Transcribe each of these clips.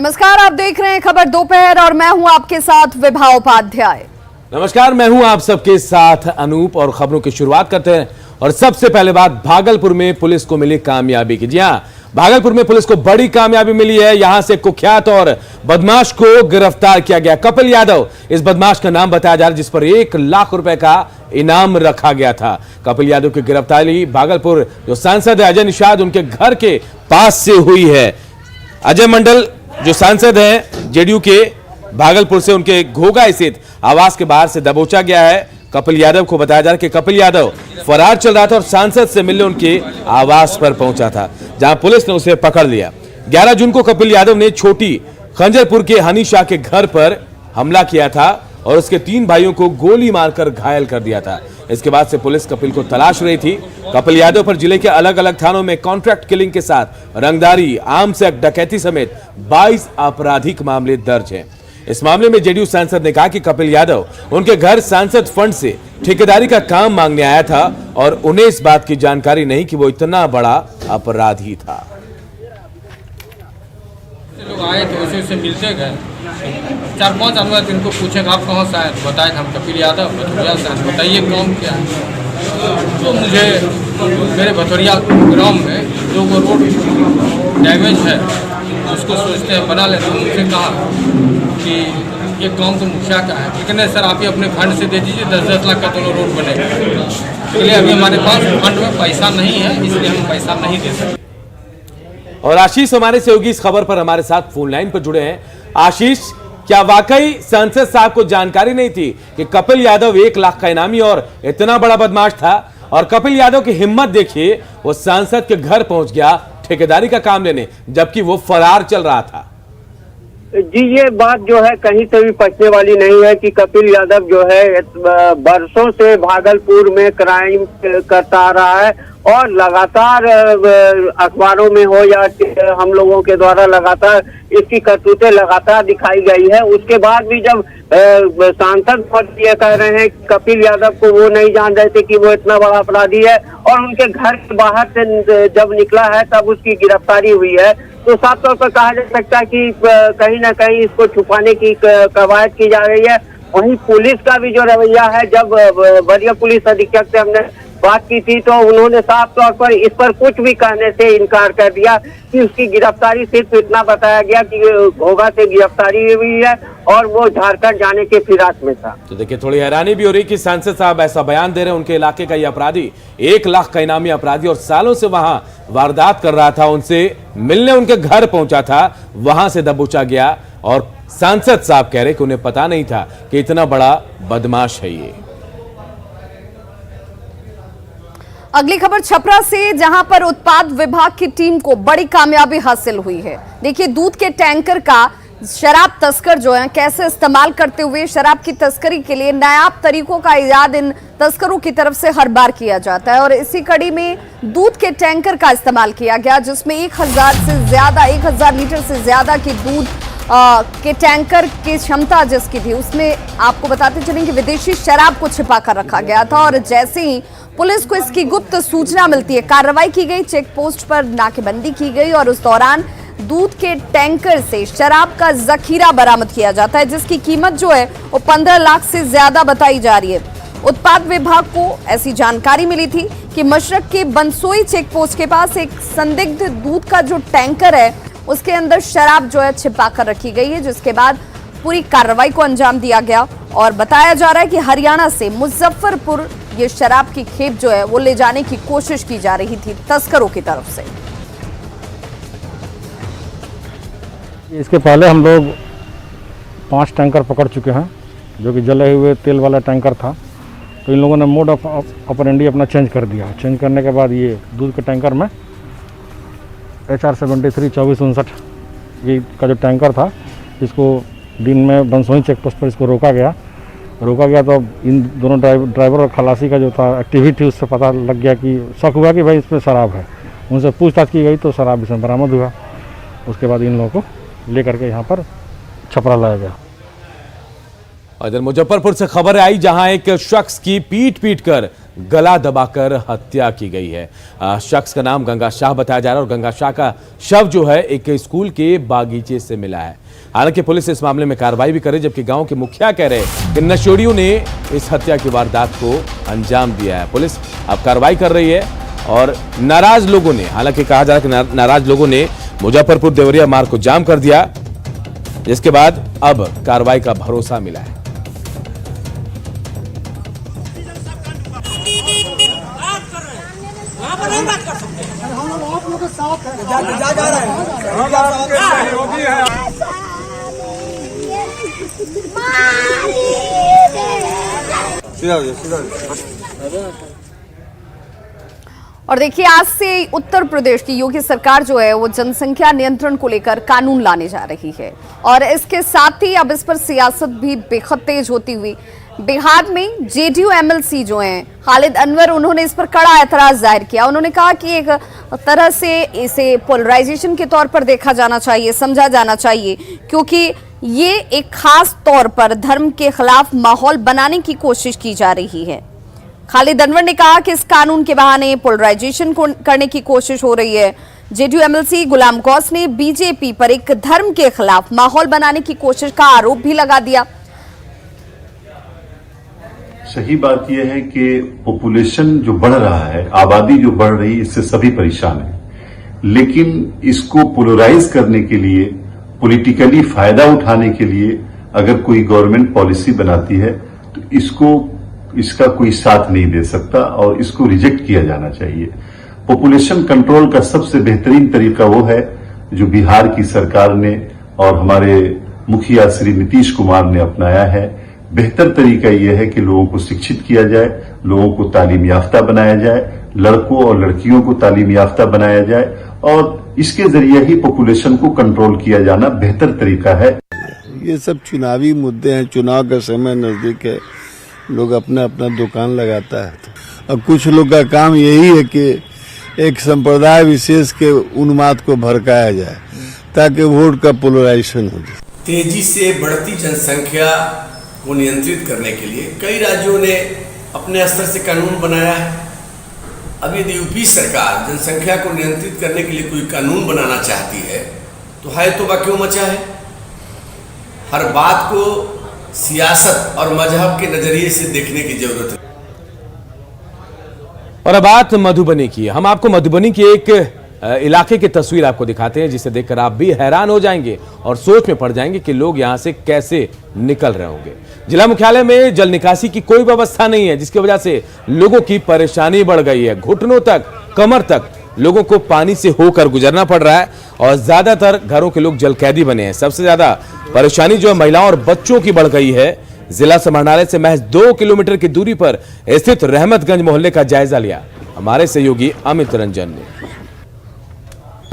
नमस्कार, आप देख रहे हैं खबर दोपहर और मैं हूं आपके साथ विभा उपाध्याय। नमस्कार, मैं हूं आप सबके साथ अनूप और खबरों की शुरुआत करते हैं। और सबसे पहले बात भागलपुर में पुलिस को मिली कामयाबी की। जी हां, भागलपुर में पुलिस को बड़ी कामयाबी मिली है। यहां से कुख्यात और बदमाश को गिरफ्तार किया गया। कपिल यादव इस बदमाश का नाम बताया जा रहा है, जिस पर 1 लाख रुपए का इनाम रखा गया था। कपिल यादव की गिरफ्तारी भागलपुर जो सांसद है अजय निषाद, उनके घर के पास से हुई है। अजय मंडल जो सांसद हैं जेडीयू के, भागलपुर से उनके घोगा स्थित आवास के बाहर से दबोचा गया है। कपिल यादव को बताया जा रहा है कि कपिल यादव फरार चल रहा था और सांसद से मिलने उनके आवास पर पहुंचा था, जहां पुलिस ने उसे पकड़ लिया। 11 जून को कपिल यादव ने छोटी खंजरपुर के हनी शाह के घर पर हमला किया था और उसके 3 भाइयों को गोली मारकर घायल कर दिया था। इसके बाद से पुलिस कपिल को तलाश रही थी। कपिल यादव पर जिले के अलग अलग थानों में कॉन्ट्रैक्ट किलिंग के साथ रंगदारी, आर्म्स एक्ट, डकैती समेत 22 आपराधिक मामले दर्ज हैं। इस मामले में जेडीयू सांसद ने कहा कि कपिल यादव उनके घर सांसद फंड से ठेकेदारी का काम मांगने आया था और उन्हें इस बात की जानकारी नहीं कि वो इतना बड़ा अपराधी था। लोग आए थे, उसी से मिलते गए। 4-5 आदमी थे, इनको पूछे आप कहाँ से आए, बताए हम कपिल यादव भथुरिया से। बताइए काम क्या है? तो मुझे मेरे भथुरिया ग्राम में 2 रोड डैमेज है, उसको सोचते हैं बना लेते हैं। उनसे कहा कि ये काम तो मुखिया का है, लेकिन नहीं सर, आप ही अपने फंड से दे दीजिए, 10-10 लाख का दोनों रोड बनेगा। इसलिए अभी हमारे पास फंड में पैसा नहीं है, इसलिए हम पैसा नहीं दे सकते। और आशीष हमारे सहयोगी इस खबर पर हमारे साथ फोन लाइन पर जुड़े हैं। आशीष, क्या वाकई सांसद साहब को जानकारी नहीं थी कि कपिल यादव 1 लाख का इनामी और इतना बड़ा बदमाश था? और कपिल यादव की हिम्मत देखिए, वो सांसद के घर पहुंच गया ठेकेदारी का काम लेने, जबकि वो फरार चल रहा था। जी, ये बात जो है कहीं से भी पचने वाली नहीं है कि कपिल यादव जो है बरसों से भागलपुर में क्राइम करता आ रहा है और लगातार अखबारों में हो या हम लोगों के द्वारा लगातार इसकी करतूतें लगातार दिखाई गई है। उसके बाद भी जब सांसद ये कह रहे हैं कपिल यादव को वो नहीं जान रहे थे कि वो इतना बड़ा अपराधी है और उनके घर के बाहर से जब निकला है तब उसकी गिरफ्तारी हुई है, तो साफ तौर पर कहा जा सकता है कि कहीं ना कहीं इसको छुपाने की कवायद की जा रही है। वहीं पुलिस का भी जो रवैया है, जब वरीय पुलिस अधीक्षक से हमने बात की थी तो उन्होंने साफ तौर पर इस पर कुछ भी कहने से इनकार कर दिया कि उसकी गिरफ्तारी सिर्फ इतना बताया गया कि घोगा से गिरफ्तारी हुई है और वो झारखंड जाने के फिराक में था। तो देखिए, थोड़ी हैरानी भी हो रही कि सांसद साहब ऐसा बयान दे रहे हैं। उनके इलाके का ये अपराधी 1 लाख का इनामी अपराधी और सालों से वहां वारदात कर रहा था, उनसे मिलने उनके घर पहुंचा था, वहां से दबोचा गया और सांसद साहब कह रहे कि उन्हें पता नहीं था कि इतना बड़ा बदमाश है ये। अगली खबर छपरा से, जहां पर उत्पाद विभाग की टीम को बड़ी कामयाबी हासिल हुई है। देखिए, दूध के टैंकर का शराब तस्कर जो है कैसे इस्तेमाल करते हुए शराब की तस्करी के लिए नायाब तरीकों का इजाद इन तस्करों की तरफ से हर बार किया जाता है। और इसी कड़ी में दूध के टैंकर का इस्तेमाल किया गया, जिसमें 1000 लीटर से ज्यादा की दूध के टैंकर की क्षमता जिसकी थी, उसमें आपको बताते चलें कि विदेशी शराब को छिपा कर रखा गया था। और जैसे ही पुलिस को इसकी गुप्त सूचना मिलती है, कार्रवाई की गई, चेक पोस्ट पर नाकेबंदी की गई और उस दौरान दूध के टैंकर से शराब का जखीरा बरामद किया जाता है, जिसकी कीमत जो है वो 15 लाख से ज्यादा बताई जा रही है। उत्पाद विभाग को ऐसी जानकारी मिली थी कि मशरक के बंसोई चेक पोस्ट के पास एक संदिग्ध दूध का जो टैंकर है उसके अंदर शराब जो है छिपा कर रखी गई है, जिसके बाद पूरी कार्रवाई को अंजाम दिया गया। और बताया जा रहा है कि हरियाणा से मुजफ्फरपुर ये शराब की खेप जो है वो ले जाने की कोशिश की जा रही थी तस्करों की तरफ से। इसके पहले हम लोग 5 टैंकर पकड़ चुके हैं, जो कि जले हुए तेल वाला टैंकर था। तो इन लोगों ने मोड ऑफ ऑपरेंडी अपना चेंज कर दिया। चेंज करने के बाद ये दूध के टैंकर में HR 73 2459 ये का जो टैंकर था, इसको दिन में बंसोई चेक पोस्ट पर इसको रोका गया। तो इन दोनों ड्राइवर और खलासी का जो था एक्टिविटी, उससे पता लग गया कि शक हुआ कि भाई इसमें शराब है। उनसे पूछताछ की गई तो शराब इसमें बरामद हुआ। उसके बाद इन लोगों को लेकर के यहाँ पर छपरा लाया गया। इधर मुजफ्फरपुर से खबर आई, जहां एक शख्स की पीट कर गला दबाकर हत्या की गई है। शख्स का नाम गंगा शाह बताया जा रहा है और गंगा शाह का शव जो है एक स्कूल के बागीचे से मिला है। हालांकि पुलिस इस मामले में कार्रवाई भी करे, जबकि गांव के मुखिया कह रहे हैं कि नशेड़ियों ने इस हत्या की वारदात को अंजाम दिया है। पुलिस अब कार्रवाई कर रही है और नाराज लोगों ने, हालांकि कहा जा रहा है कि नाराज लोगों ने मुजफ्फरपुर देवरिया मार्ग को जाम कर दिया, जिसके बाद अब कार्रवाई का भरोसा मिला है। और देखिए, आज से उत्तर प्रदेश की योगी सरकार जो है वो जनसंख्या नियंत्रण को लेकर कानून लाने जा रही है और इसके साथ ही अब इस पर सियासत भी बेहद तेज होती हुई बिहार में जेडीयू एमएलसी जो हैं खालिद अनवर, उन्होंने इस पर कड़ा एतराज जाहिर किया। उन्होंने कहा कि एक तरह से इसे पोलराइजेशन के तौर पर देखा जाना चाहिए, समझा जाना चाहिए, क्योंकि ये एक खास तौर पर धर्म के खिलाफ माहौल बनाने की कोशिश की जा रही है। खालिद अनवर ने कहा कि इस कानून के बहाने पोलराइजेशन को करने की कोशिश हो रही है। जेडीयू एमएलसी गुलाम गौस ने बीजेपी पर एक धर्म के खिलाफ माहौल बनाने की कोशिश का आरोप भी लगा दिया। सही बात यह है कि पॉपुलेशन जो बढ़ रहा है, आबादी जो बढ़ रही है, इससे सभी परेशान हैं। लेकिन इसको पोलराइज करने के लिए, पॉलिटिकली फायदा उठाने के लिए अगर कोई गवर्नमेंट पॉलिसी बनाती है तो इसका कोई साथ नहीं दे सकता और इसको रिजेक्ट किया जाना चाहिए। पॉपुलेशन कंट्रोल का सबसे बेहतरीन तरीका वो है जो बिहार की सरकार ने और हमारे मुखिया श्री नीतीश कुमार ने अपनाया है। बेहतर तरीका यह है कि लोगों को शिक्षित किया जाए, लोगों को तालीम याफ्ता बनाया जाए, लड़कों और लड़कियों को तालीम याफ्ता बनाया जाए और इसके जरिए ही पॉपुलेशन को कंट्रोल किया जाना बेहतर तरीका है। ये सब चुनावी मुद्दे हैं, चुनाव का समय नजदीक है, लोग अपना अपना दुकान लगाता है। अब कुछ लोग का काम यही है कि एक संप्रदाय विशेष के उन्माद को भड़काया जाए ताकि वोट का पोलराइजेशन हो जाए। तेजी से बढ़ती जनसंख्या को नियंत्रित करने के लिए कई राज्यों ने अपने स्तर से कानून बनाया है। अब यदि यूपी सरकार जनसंख्या को नियंत्रित करने के लिए कोई कानून बनाना चाहती है तो है तो क्यों मचा है। हर बात को सियासत और मजहब के नजरिए से देखने की जरूरत है। और अब बात मधुबनी की। हम आपको मधुबनी की एक इलाके की तस्वीर आपको दिखाते हैं, जिसे देखकर आप भी हैरान हो जाएंगे और सोच में पड़ जाएंगे कि लोग यहां से कैसे निकल रहे होंगे। जिला मुख्यालय में जल निकासी की कोई व्यवस्था नहीं है, जिसकी वजह से लोगों की परेशानी बढ़ गई है। घुटनों तक, कमर तक लोगों को पानी से होकर गुजरना पड़ रहा है और ज्यादातर घरों के लोग जल कैदी बने हैं। सबसे ज्यादा परेशानी जो महिलाओं और बच्चों की बढ़ गई है। जिला समाहरणालय से महज 2 किलोमीटर की दूरी पर स्थित रहमतगंज मोहल्ले का जायजा लिया हमारे सहयोगी अमित रंजन ने।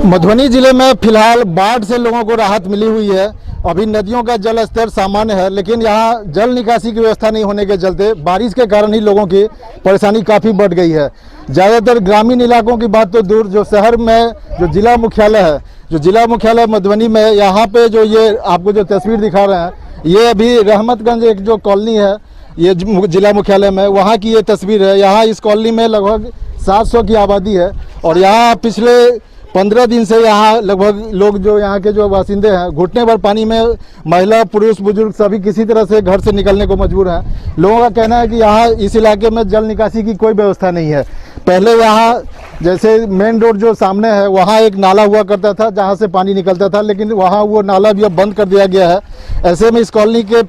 मधुबनी जिले में फिलहाल बाढ़ से लोगों को राहत मिली हुई है। अभी नदियों का जल स्तर सामान्य है, लेकिन यहाँ जल निकासी की व्यवस्था नहीं होने के चलते बारिश के कारण ही लोगों की परेशानी काफ़ी बढ़ गई है। ज़्यादातर ग्रामीण इलाकों की बात तो दूर, जो शहर में जो जिला मुख्यालय है, जो जिला मुख्यालय मधुबनी में, यहाँ पे जो ये आपको जो तस्वीर दिखा रहे हैं, ये अभी रहमतगंज एक जो कॉलोनी है ये जिला मुख्यालय में, वहाँ की ये तस्वीर है। यहाँ इस कॉलोनी में लगभग 700 की आबादी है और यहाँ पिछले 15 दिन से यहाँ लगभग लोग जो यहाँ के जो बासिंदे हैं घुटने भर पानी में, महिला पुरुष बुजुर्ग सभी किसी तरह से घर से निकलने को मजबूर हैं। लोगों का कहना है कि यहाँ इस इलाके में जल निकासी की कोई व्यवस्था नहीं है। पहले यहाँ जैसे मेन रोड जो सामने है वहाँ एक नाला हुआ करता था जहाँ से पानी निकलता था, लेकिन वहाँ वो नाला भी अब बंद कर दिया गया है। ऐसे में इस कॉलोनी के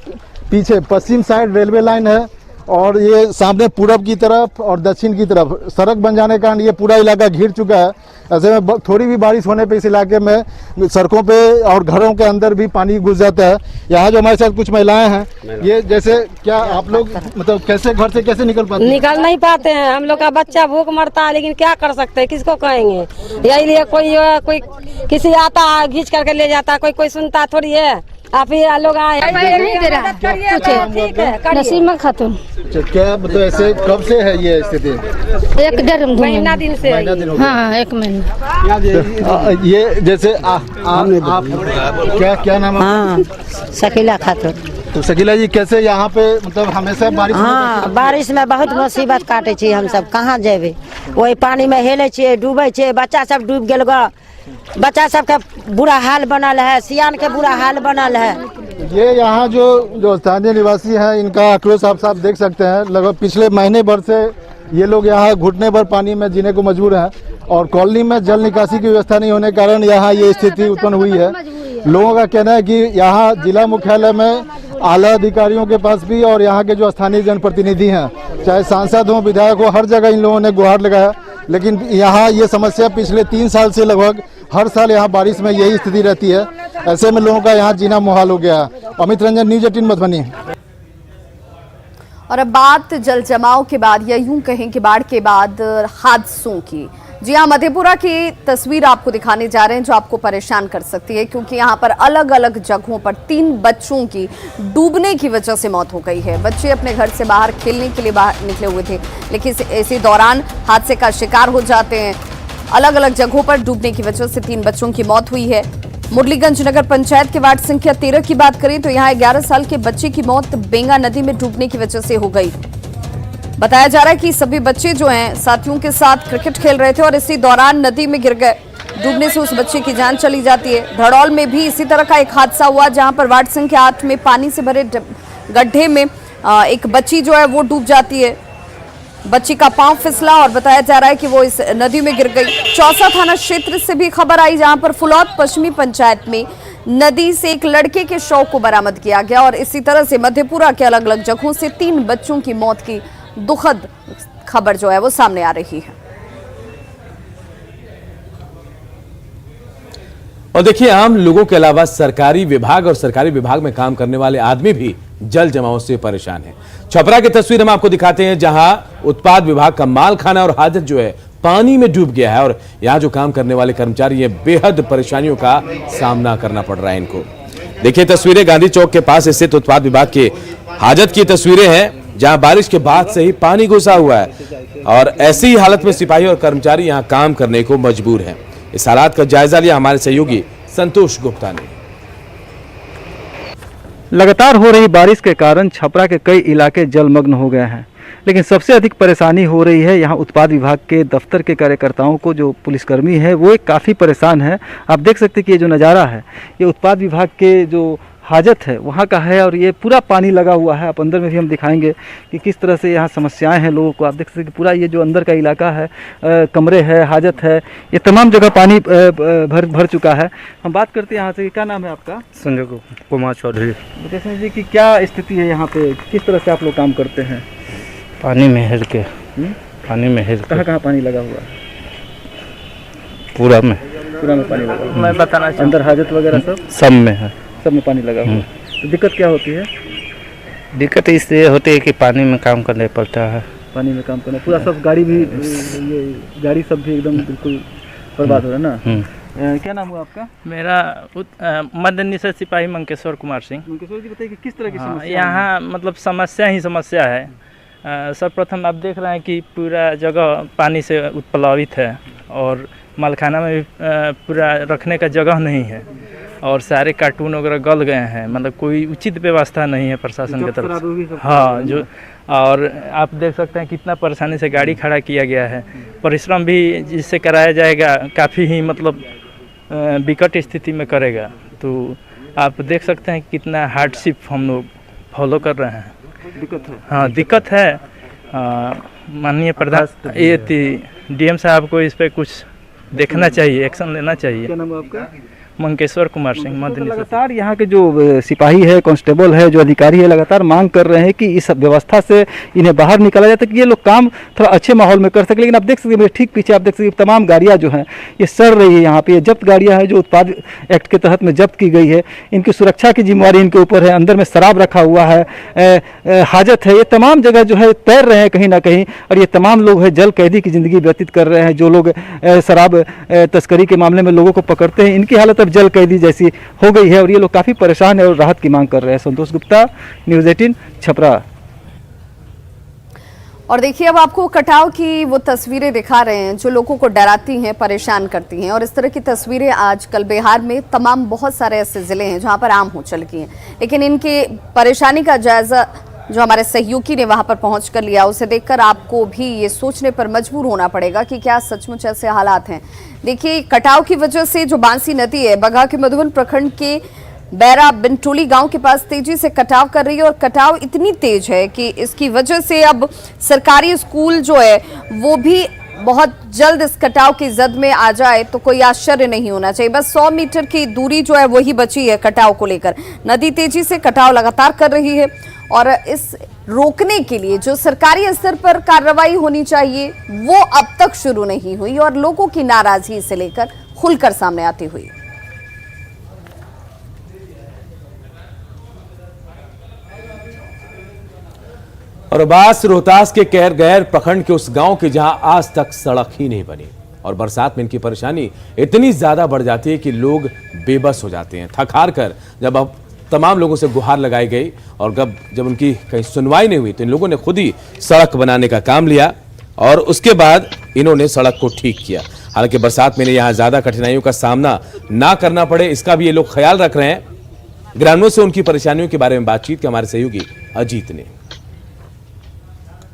पीछे पश्चिम साइड रेलवे लाइन है और ये सामने पूरब की तरफ और दक्षिण की तरफ सड़क बन जाने के कारण ये पूरा इलाका घिर चुका है। ऐसे में थोड़ी भी बारिश होने पे इस इलाके में सड़कों पे और घरों के अंदर भी पानी घुस जाता है। यहाँ जो हमारे साथ कुछ महिलाएं हैं, ये जैसे क्या आप लोग मतलब कैसे घर से कैसे निकल पाते हैं? निकल नहीं पाते हैं, हम लोग का बच्चा भूख मरता है, लेकिन क्या कर सकते हैं, किसको कहेंगे। यही लिए कोई किसी आता है घींच करके ले जाता है, कोई सुनता थोड़ी है। आप ही लोग आए नहीं दे रहा है। नसीमा खातून। क्या मतलब ऐसे कब से है ये स्थिति? 1-1.5 महीना दिन से। हाँ 1 महीना। ये जैसे आप क्या नाम है? हाँ शकीला खातून। तो शकीला जी कैसे यहाँ पे मतलब हमेशा बारिश हाँ, बारिश में बहुत मुसीबत काटे छी हम सब, कहाँ जेबे, वही पानी में हेले छिए, डूबे छिए, बच्चा सब डूब गेल ग, बच्चा सबके बुरा हाल बनल है, सियान के बुरा हाल बनल है। ये यहाँ जो स्थानीय निवासी हैं इनका आक्रोश आप साफ देख सकते हैं। लगभग पिछले महीने भर से ये लोग यहाँ घुटने भर पानी में जीने को मजबूर हैं और कॉलोनी में जल निकासी की व्यवस्था नहीं होने के कारण यहाँ ये स्थिति उत्पन्न हुई है। लोगों का कहना है कि यहाँ जिला मुख्यालय में आला अधिकारियों के पास भी और यहाँ के जो स्थानीय जनप्रतिनिधि हैं, चाहे सांसद हों, विधायक हो, हर जगह इन लोगों ने गुहार लगाया, लेकिन यहाँ ये समस्या पिछले 3 साल से लगभग हर साल यहाँ बारिश में यही स्थिति रहती है। ऐसे में लोगों का यहाँ जीना मुहाल हो गया है। अमित रंजन, न्यूज 18 मधुबनी। और अब बात जल जमाव के बाद या यूं कहें कि बाढ़ के बाद हादसों की। जी हाँ, मधेपुरा की तस्वीर आपको दिखाने जा रहे हैं जो आपको परेशान कर सकती है, क्योंकि यहाँ पर अलग अलग जगहों पर 3 बच्चों की डूबने की वजह से मौत हो गई है। बच्चे अपने घर से बाहर खेलने के लिए बाहर निकले हुए थे, लेकिन इसी दौरान हादसे का शिकार हो जाते हैं। अलग अलग जगहों पर डूबने की वजह से 3 बच्चों की मौत हुई है। मुरलीगंज नगर पंचायत के वार्ड संख्या 13 की बात करें तो यहाँ 11 साल के बच्चे की मौत बेंगा नदी में डूबने की वजह से हो गई। बताया जा रहा है कि सभी बच्चे जो हैं साथियों के साथ क्रिकेट खेल रहे थे और इसी दौरान नदी में गिर गए। डूबने से उस बच्चे की जान चली जाती है। धड़ौल में भी इसी तरह का एक हादसा हुआ, जहां पर वार्ड संख्या 8 में पानी से भरे गड्ढे में एक बच्ची जो है वो डूब जाती है। बच्ची का पांव फिसला और बताया जा रहा है कि वो इस नदी में गिर गई। चौसा थाना क्षेत्र से भी खबर आई, जहां पर फुलौद पश्चिमी पंचायत में नदी से एक लड़के के शव को बरामद किया गया और इसी तरह से मधेपुरा के अलग अलग जगहों से 3 बच्चों की मौत की दुखद खबर जो है वो सामने आ रही है। और देखिए, आम लोगों के अलावा सरकारी विभाग और सरकारी विभाग में काम करने वाले आदमी भी जल जमाव से परेशान हैं। छपरा की तस्वीर हम आपको दिखाते हैं, जहां उत्पाद विभाग का माल खाना और हाजत जो है पानी में डूब गया है और यहां जो काम करने वाले कर्मचारी हैं बेहद परेशानियों का सामना करना पड़ रहा है इनको। देखिए तस्वीरें गांधी चौक के पास स्थित उत्पाद विभाग के हाजत की तस्वीरें हैं, जहां बारिश के बाद से ही पानी घुसा हुआ है और ऐसी ही हालत में सिपाही और कर्मचारी यहां काम करने को मजबूर हैं। इस हालात का जायजा लिया हमारे सहयोगी संतोष गुप्ता ने। लगातार हो रही बारिश के कारण छपरा के कई इलाके जलमग्न हो गए हैं, लेकिन सबसे अधिक परेशानी हो रही है यहाँ उत्पाद विभाग के दफ्तर के कार्यकर्ताओं को। जो पुलिसकर्मी है वो एक काफ़ी परेशान है। आप देख सकते हैं कि ये जो नज़ारा है ये उत्पाद विभाग के जो हाजत है वहाँ का है और ये पूरा पानी लगा हुआ है। आप अंदर में भी हम दिखाएंगे कि किस तरह से यहाँ समस्याएं हैं लोगों को। आप देख सकते हैं कि पूरा ये जो अंदर का इलाका है, कमरे है, हाजत है, ये तमाम जगह पानी भर चुका है। हम बात करते हैं यहाँ से, क्या नाम है आपका? संजय कुमार चौधरी। कृष्ण जी की क्या स्थिति है यहाँ पे, किस तरह से आप लोग काम करते हैं? पानी में हिल के पानी में हिल कहाँ कहाँ पानी लगा हुआ? पूरा में पानी लगा हुआ। मैं बताना अंदर हाजत वगैरह सब में है, सब में पानी लगा हुआ। तो दिक्कत क्या होती है? दिक्कत इसलिए होती है कि पानी में काम करना पड़ता है। पानी में काम करना पूरा सब गाड़ी भी, ये गाड़ी सब भी एकदम बिल्कुल बर्बाद हो रहा है ना। क्या नाम हुआ आपका? मेरा मध्य निषेध सिपाही मंकेश्वर कुमार सिंह। मंकेश्वर जी बताइए कि किस तरह की समस्या यहाँ मतलब समस्या ही समस्या है। सर्वप्रथम आप देख रहे हैं कि पूरा जगह पानी से उत्प्लावित है और मालखाना में भी पूरा रखने का जगह नहीं है और सारे कार्टून वगैरह गल गए हैं। मतलब कोई उचित व्यवस्था नहीं है प्रशासन की तरफ से। हाँ, जो और आप देख सकते हैं कितना परेशानी से गाड़ी खड़ा किया गया है। परिश्रम भी जिससे कराया जाएगा काफ़ी ही मतलब विकट स्थिति में करेगा। तो आप देख सकते हैं कितना हार्डशिप हम लोग फॉलो कर रहे हैं। दिक्कत है? हाँ, दिक्कत है। माननीय प्रधान ये डीएम साहब को इस पर कुछ देखना चाहिए, एक्शन लेना चाहिए। क्या नाम है आपका? मंकेश्वर कुमार सिंह। मध्य लगातार यहाँ के जो सिपाही है, कांस्टेबल है, जो अधिकारी है, लगातार मांग कर रहे हैं कि इस व्यवस्था से इन्हें बाहर निकाला जाए ताकि ये लोग काम थोड़ा अच्छे माहौल में कर सके। लेकिन आप देख सकते हैं मेरे ठीक पीछे आप देख सकते हैं तमाम गाड़ियाँ जो हैं ये सड़ रही है। यहाँ पे ये जब्त गाड़ियाँ हैं जो उत्पाद एक्ट के तहत में जब्त की गई है। इनकी सुरक्षा की जिम्मेवारी इनके ऊपर है। अंदर में शराब रखा हुआ है, हाजत है, ये तमाम जगह जो है तैर रहे हैं कहीं ना कहीं और ये तमाम लोग है जल कैदी की ज़िंदगी व्यतीत कर रहे हैं। जो लोग शराब तस्करी के मामले में लोगों को पकड़ते हैं, इनकी हालत अब जल कैदी जैसी हो गई है और ये लोग काफी परेशान है और राहत की मांग कर रहे हैं। संतोष गुप्ता, न्यूज़ 18 छपरा। और देखिए अब आपको कटाव की वो तस्वीरें दिखा रहे हैं जो लोगों को डराती हैं, परेशान करती हैं। और इस तरह की तस्वीरें आजकल बिहार में तमाम बहुत सारे ऐसे जिले हैं जहां पर आम हो चुकी हैं, लेकिन इनकी परेशानी का जायजा जो हमारे सहयोगी ने वहां पर पहुंच कर लिया, उसे देखकर आपको भी ये सोचने पर मजबूर होना पड़ेगा कि क्या सचमुच ऐसे हालात हैं। देखिए कटाव की वजह से जो बांसी नदी है बगहा के मधुबन प्रखंड के बैरा बिनटोली गांव के पास तेजी से कटाव कर रही है और कटाव इतनी तेज है कि इसकी वजह से अब सरकारी स्कूल जो है वो भी बहुत जल्द इस कटाव की जद में आ जाए तो कोई आश्चर्य नहीं होना चाहिए। बस 100 मीटर की दूरी जो है वही बची है कटाव को लेकर। नदी तेजी से कटाव लगातार कर रही है और इस रोकने के लिए जो सरकारी स्तर पर कार्रवाई होनी चाहिए वो अब तक शुरू नहीं हुई और लोगों की नाराजगी इसे लेकर खुलकर सामने आती हुई। और बास रोहतास के गैर प्रखंड के उस गांव के जहां आज तक सड़क ही नहीं बनी और बरसात में इनकी परेशानी इतनी ज्यादा बढ़ जाती है कि लोग बेबस हो जाते हैं। थक हार कर जब अब तमाम लोगों से गुहार लगाई गई और जब उनकी कहीं सुनवाई नहीं हुई तो इन लोगों ने खुद ही सड़क बनाने का काम लिया और उसके बाद इन्होंने सड़क को ठीक किया। हालांकि बरसात में यहाँ ज्यादा कठिनाइयों का सामना ना करना पड़े इसका भी ये लोग ख्याल रख रहे हैं। ग्रामीणों से उनकी परेशानियों के बारे में बातचीत की हमारे सहयोगी अजीत ने।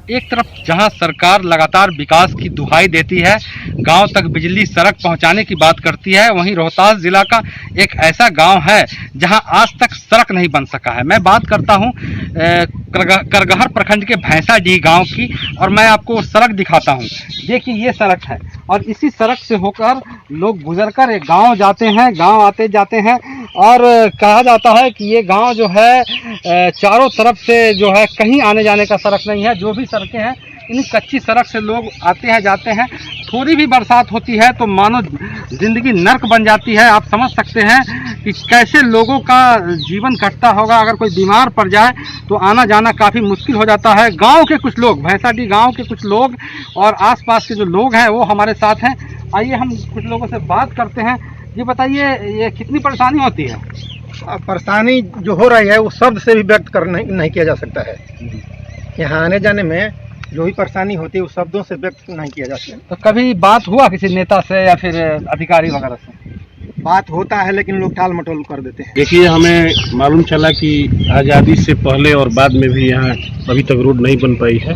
एक तरफ जहां सरकार लगातार विकास की दुहाई देती है, गांव तक बिजली सड़क पहुंचाने की बात करती है, वहीं रोहतास जिला का एक ऐसा गांव है जहां आज तक सड़क नहीं बन सका है। मैं बात करता हूं करगहर प्रखंड के भैंसाडीह गांव की और मैं आपको सड़क दिखाता हूं। देखिए ये सड़क है और इसी सड़क से होकर लोग गुजरकर एक गांव जाते हैं, गांव आते जाते हैं और कहा जाता है कि ये गांव जो है चारों तरफ से जो है कहीं आने जाने का सड़क नहीं है। जो भी सड़कें हैं इन कच्ची सड़क से लोग आते हैं जाते हैं। थोड़ी भी बरसात होती है तो मानो जिंदगी नर्क बन जाती है। आप समझ सकते हैं कि कैसे लोगों का जीवन कटता होगा। अगर कोई बीमार पड़ जाए तो आना जाना काफ़ी मुश्किल हो जाता है। गांव के कुछ लोग, भैंसाडीह गांव के कुछ लोग और आसपास के जो लोग हैं वो हमारे साथ हैं। आइए हम कुछ लोगों से बात करते हैं। ये बताइए ये कितनी परेशानी होती है? परेशानी जो हो रही है वो शब्द से भी व्यक्त कर नहीं किया जा सकता है। यहाँ आने जाने में जो भी परेशानी होती है वो शब्दों से व्यक्त नहीं किया जा सकता। तो कभी बात हुआ किसी नेता से या फिर अधिकारी वगैरह से? बात होता है लेकिन लोग टाल मटोल कर देते हैं। देखिए हमें मालूम चला कि आज़ादी से पहले और बाद में भी यहाँ अभी तक रोड नहीं बन पाई है,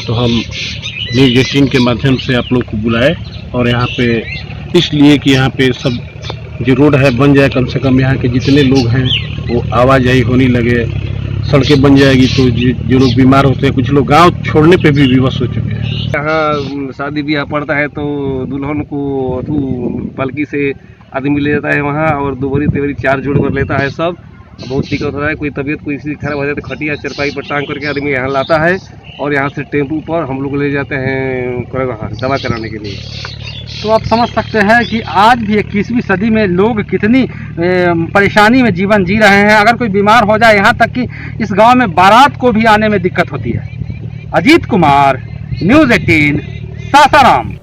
तो हम न्यूज़ 18 के माध्यम से आप लोग को बुलाए और यहाँ पे इसलिए कि यहाँ पे सब जो रोड है बन जाए, कम से कम यहाँ के जितने लोग हैं वो आवाजाही होने लगे, सड़कें बन जाएगी तो जो लोग बीमार होते हैं, कुछ लोग गांव छोड़ने पे भी विवश हो चुके हैं। यहाँ शादी ब्याह पड़ता है तो दुल्हन को पालकी से आदमी ले जाता है वहाँ और दोबरी तेवरी 4 जोड़ कर लेता है। सब बहुत दिक्कत होता है। कोई तबीयत कोई इसी खराब हो जाए तो खटिया चरपाई पर टांग करके आदमी यहाँ लाता है और यहाँ से टेम्पू पर हम लोग ले जाते हैं दवा कराने के लिए। तो आप समझ सकते हैं कि आज भी 21वीं सदी में लोग कितनी परेशानी में जीवन जी रहे हैं। अगर कोई बीमार हो जाए, यहाँ तक कि इस गांव में बारात को भी आने में दिक्कत होती है। अजीत कुमार, न्यूज़ 18, सासाराम।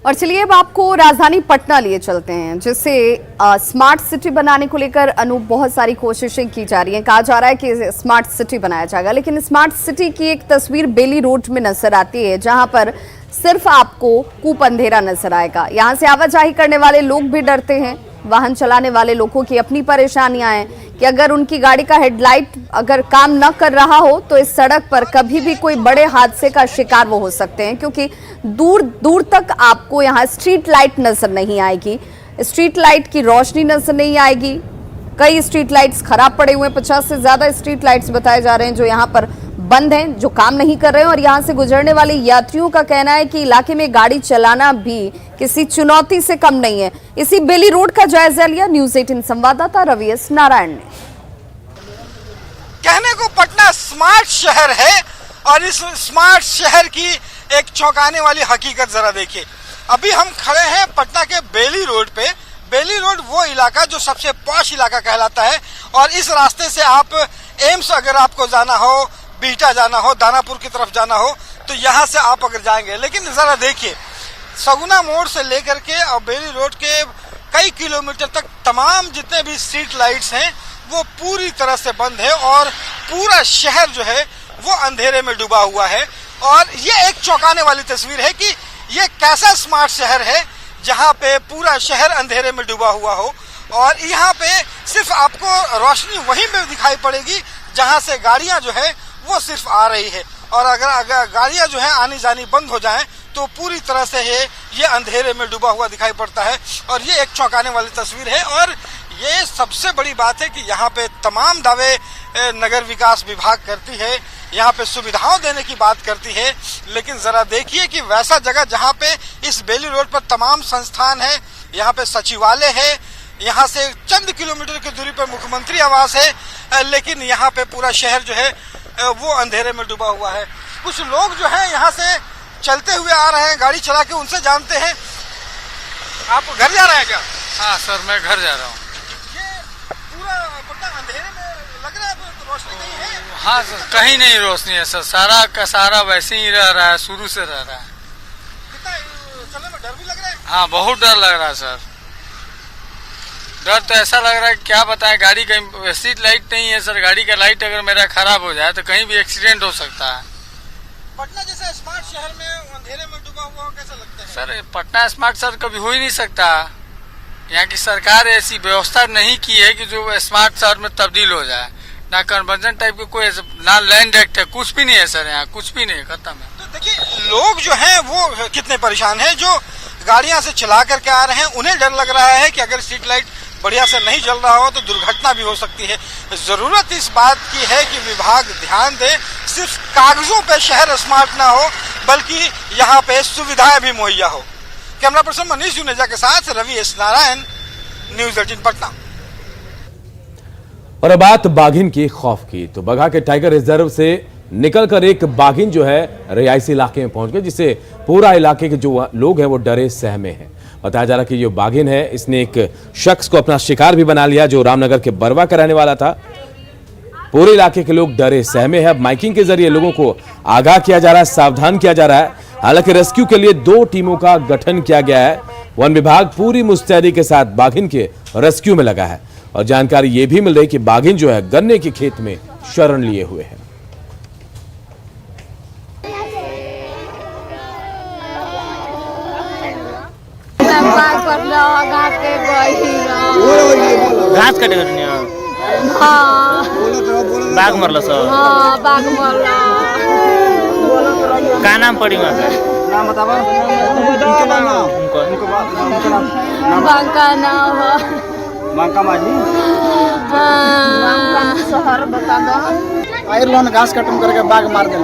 और चलिए अब आपको राजधानी पटना लिए चलते हैं, जिसे स्मार्ट सिटी बनाने को लेकर अनूप बहुत सारी कोशिशें की जा रही हैं। कहा जा रहा है कि स्मार्ट सिटी बनाया जाएगा, लेकिन स्मार्ट सिटी की एक तस्वीर बेली रोड में नजर आती है जहां पर सिर्फ आपको कूप अंधेरा नजर आएगा। यहां से आवाजाही करने वाले लोग भी डरते हैं। वाहन चलाने वाले लोगों की अपनी परेशानियां हैं कि अगर उनकी गाड़ी का हेडलाइट अगर काम न कर रहा हो तो इस सड़क पर कभी भी कोई बड़े हादसे का शिकार वो हो सकते हैं, क्योंकि दूर दूर तक आपको यहाँ स्ट्रीट लाइट नजर नहीं आएगी, स्ट्रीट लाइट की रोशनी नजर नहीं आएगी। कई स्ट्रीट लाइट्स खराब पड़े हुए हैं, 50 से ज्यादा स्ट्रीट लाइट्स बताए जा रहे हैं जो यहाँ पर बंद हैं, जो काम नहीं कर रहे हैं। और यहाँ से गुजरने वाले यात्रियों का कहना है कि इलाके में गाड़ी चलाना भी किसी चुनौती से कम नहीं है। इसी बेली रोड का जायजा लिया न्यूज़ 18 संवाददाता रवि एस नारायण ने। कहने को पटना स्मार्ट शहर है और इस स्मार्ट शहर की एक चौंकाने वाली हकीकत जरा देखिए। अभी हम खड़े हैं पटना के बेली रोड पे। बेली रोड वो इलाका जो सबसे पॉश इलाका कहलाता है और इस रास्ते से आप एम्स अगर आपको जाना हो, बीटा जाना हो, दानापुर की तरफ जाना हो तो यहाँ से आप अगर जाएंगे। लेकिन जरा देखिए सगुना मोड़ से लेकर के और बेली रोड के कई किलोमीटर तक तमाम जितने भी स्ट्रीट लाइट्स हैं वो पूरी तरह से बंद है और पूरा शहर जो है वो अंधेरे में डूबा हुआ है। और ये एक चौंकाने वाली तस्वीर है कि ये कैसा स्मार्ट शहर है जहाँ पे पूरा शहर अंधेरे में डूबा हुआ हो और यहाँ पे सिर्फ आपको रोशनी वहीं पे दिखाई पड़ेगी जहाँ से गाड़ियाँ जो है वो सिर्फ आ रही है। और अगर गाड़ियाँ जो है आनी जानी बंद हो जाएं तो पूरी तरह से ये अंधेरे में डूबा हुआ दिखाई पड़ता है। और ये एक चौंकाने वाली तस्वीर है। और ये सबसे बड़ी बात है कि यहाँ पे तमाम दावे नगर विकास विभाग करती है, यहाँ पे सुविधाओं देने की बात करती है, लेकिन जरा देखिए कि वैसा जगह जहाँ पे इस बेली रोड पर तमाम संस्थान है, यहाँ पे सचिवालय है, यहाँ से चंद किलोमीटर की दूरी पर मुख्यमंत्री आवास है, लेकिन यहाँ पे पूरा शहर जो है वो अंधेरे में डूबा हुआ है। कुछ लोग जो है यहाँ से चलते हुए आ रहे हैं गाड़ी चला के, उनसे जानते हैं। आप घर जा रहे हैं क्या? हाँ सर, मैं घर जा रहा हूँ। ये पूरा पटना अंधेरे में लग रहा है, रोशनी नहीं है? हाँ सर, कहीं नहीं रोशनी है सर, सारा का सारा वैसे ही रह रहा है, शुरू से रह रहा है। कितना चलने में डर भी लग रहा है? हाँ, बहुत डर लग रहा है सर। डर तो ऐसा लग रहा है कि क्या बताएं, गाड़ी कहीं स्ट्रीट लाइट नहीं है सर, गाड़ी का लाइट अगर मेरा खराब हो जाए तो कहीं भी एक्सीडेंट हो सकता है। पटना जैसे स्मार्ट शहर में अंधेरे में डूबा हुआ कैसा लगता है? सर पटना स्मार्ट सर कभी हो ही नहीं सकता। यहाँ की सरकार ऐसी व्यवस्था नहीं की है कि जो स्मार्ट शहर में तब्दील हो जाए। ना कन्वर्जन टाइप के कोई, ना लैंड एक्ट है, कुछ भी नहीं है सर, यहाँ कुछ भी नहीं, खत्म है। तो देखिए लोग जो हैं वो कितने परेशान हैं, जो गाड़ियां से चला करके आ रहे हैं, उन्हें डर लग रहा है कि अगर स्ट्रीट लाइट बढ़िया से नहीं जल रहा हो तो दुर्घटना भी हो सकती है। जरूरत इस बात की है कि विभाग ध्यान दे, सिर्फ कागजों पे शहर स्मार्ट ना हो बल्कि यहाँ पे सुविधाएं भी मुहैया हो। कैमरा पर्सन मनीष जुनेजा के साथ रवि एस नारायण, न्यूज़ 18 पटना। और अब बात बाघिन की खौफ की, तो बगहा के टाइगर रिजर्व से निकलकर एक बाघिन जो है रिहायशी इलाके में पहुंच गए, जिससे पूरा इलाके के जो लोग हैं वो डरे सहमे हैं। बताया जा रहा कि जो बाघिन है इसने एक शख्स को अपना शिकार भी बना लिया जो रामनगर के बरवा का रहने वाला था। पूरे इलाके के लोग डरे सहमे हैं। अब माइकिंग के जरिए लोगों को आगाह किया जा रहा है, सावधान किया जा रहा है। हालांकि रेस्क्यू के लिए 2 टीमों का गठन किया गया है। वन विभाग पूरी मुस्तैदी के साथ बाघिन के रेस्क्यू में लगा है और जानकारी यह भी मिल रही कि बाघिन जो है गन्ने के खेत में शरण लिए हुए है। घास कटे बाघ मरल सर। हाँ, बाघ मरला। का नाम पड़ी वहाँ का? नाम बतावा। बांका नाम है। बांका माझी। शहर बता दो। आयरलैंड घास कटम करके बाघ मार दिया।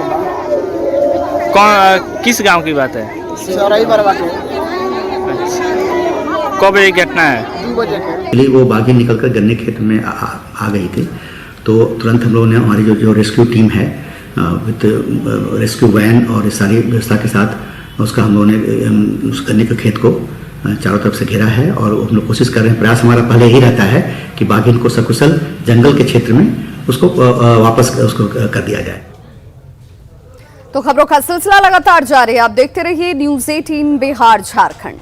कौन, किस गांव की बात है? सराई बरवा के। कब ये घटना है? 2 बजे के। वो बाघिन निकलकर गन्ने खेत में आ गई थी, तो तुरंत हम लोगों ने, हमारी जो रेस्क्यू टीम है विद रेस्क्यू वैन और इस सारी व्यवस्था के साथ उसका हम लोगों ने उस गन्ने के खेत को चारों तरफ से घेरा है और हम लोग कोशिश कर रहे हैं। प्रयास हमारा पहले ही रहता है कि बाघिन को सकुशल जंगल के क्षेत्र में उसको वापस उसको कर दिया जाए। तो खबरों का सिलसिला लगातार जारी है, आप देखते रहिए न्यूज़ 18 बिहार झारखंड।